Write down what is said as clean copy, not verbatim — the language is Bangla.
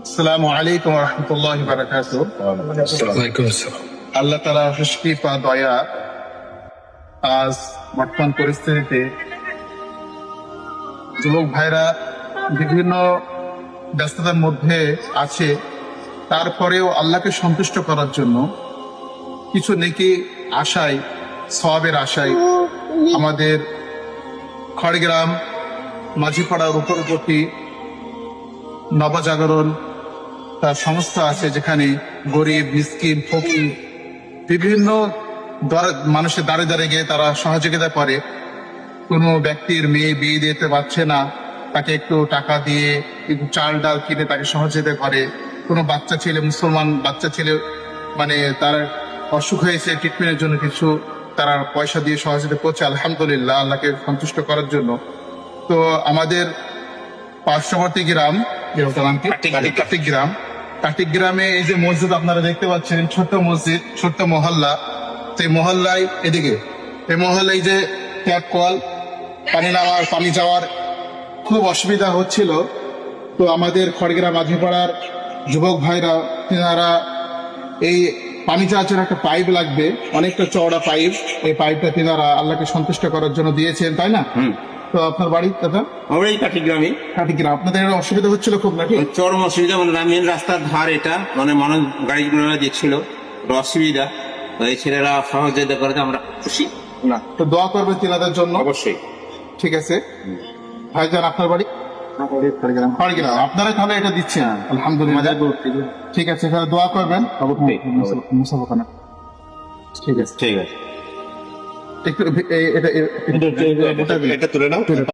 আসসালামু আলাইকুম ওয়া রাহমাতুল্লাহি ওয়া বারাকাতুহু। আল্লাহ তাআলা অশেষ কৃপা দয়া, আজ বর্তমান পরিস্থিতিতে যুবক ভাইরা বিভিন্ন ব্যস্ততার মধ্যে আছে, তারপরেও আল্লাহকে সন্তুষ্ট করার জন্য কিছু নেকি আশায়, সওয়াবের আশায় আমাদের খড়গ্রাম মাঝিপাড়ার উপরবর্তী নবজাগরণ তার সংস্থা আছে, যেখানে গরিব, মিসকিন, ফকির বিভিন্ন মানুষের দ্বারে দ্বারে গিয়ে তারা সহযোগিতা করে। কোনো ব্যক্তির মেয়ে বিয়ে দিতে পারছে না, তাকে একটু টাকা দিয়ে একটু চাল ডাল কিনে তাকে সহযোগিতা করে। কোনো বাচ্চা ছেলে, মুসলমান বাচ্চা ছেলে মানে তার অসুখ হয়েছে, ট্রিটমেন্টের জন্য কিছু তারা পয়সা দিয়ে সহযোগিতা করছে। আলহামদুলিল্লাহ, আল্লাহকে সন্তুষ্ট করার জন্য। তো আমাদের পার্শ্ববর্তী গ্রাম, কাটিক গ্রাম, কাটিক গ্রামে এই যে মসজিদ আপনারা দেখতে পাচ্ছেন, ছোট্ট মসজিদ, ছোট্ট মহল্লা। সেই মহল্লায় এদিকে এই মহল্লায় যে ট্যাপ কল, পানি নামার, পানি যাওয়ার খুব অসুবিধা হচ্ছিল। তো আমাদের খড়গ্রাম মাঝিপাড়ার যুবক ভাইরা, তেনারা এই পানি যাওয়ার জন্য একটা পাইপ লাগবে, অনেকটা চওড়া পাইপ। এই পাইপটা তেনারা আল্লাহকে সন্তুষ্ট করার জন্য দিয়েছেন, তাই না? তো আপনার বাড়ি দাদা? আমরা এই কাটিগ্রামে। কাটিগ্রাম, আপনাদের এর অসুবিধা হচ্ছিল খুব নাকি? চরম অসুবিধা, মানে মেন রাস্তার ধার, এটা মানে মানুষ গাড়িগুলো দিচ্ছিল, অসুবিধা। তো এই ছেলেরা সহযোগিতা করে, আমরা খুশি। না, তো দোয়া করবেন তিনাদের জন্য অবশ্যই। ঠিক আছে ভাইজান, আপনার বাড়ি? খড়গ্রাম। আপনারা তাহলে এটা দিচ্ছেন, আলহামদুলিল্লাহ। ঠিক আছে, তাহলে দোয়া করবেন। মুসাফা খানা। ঠিক আছে, ঠিক আছে। একটু এটা তুলে নাও।